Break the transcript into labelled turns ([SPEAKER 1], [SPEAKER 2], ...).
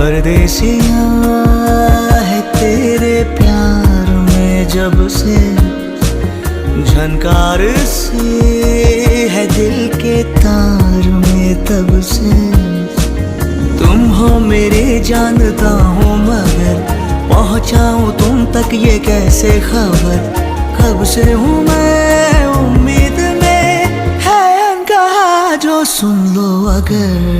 [SPEAKER 1] परदेसिया है तेरे प्यार में जब से, झनकार से है दिल के तार में तब से। तुम हो मेरे जानता हूँ मगर पहुँचाऊँ तुम तक ये कैसे खबर। कब से हूँ मैं उम्मीद में, है अनकहा जो सुन लो अगर।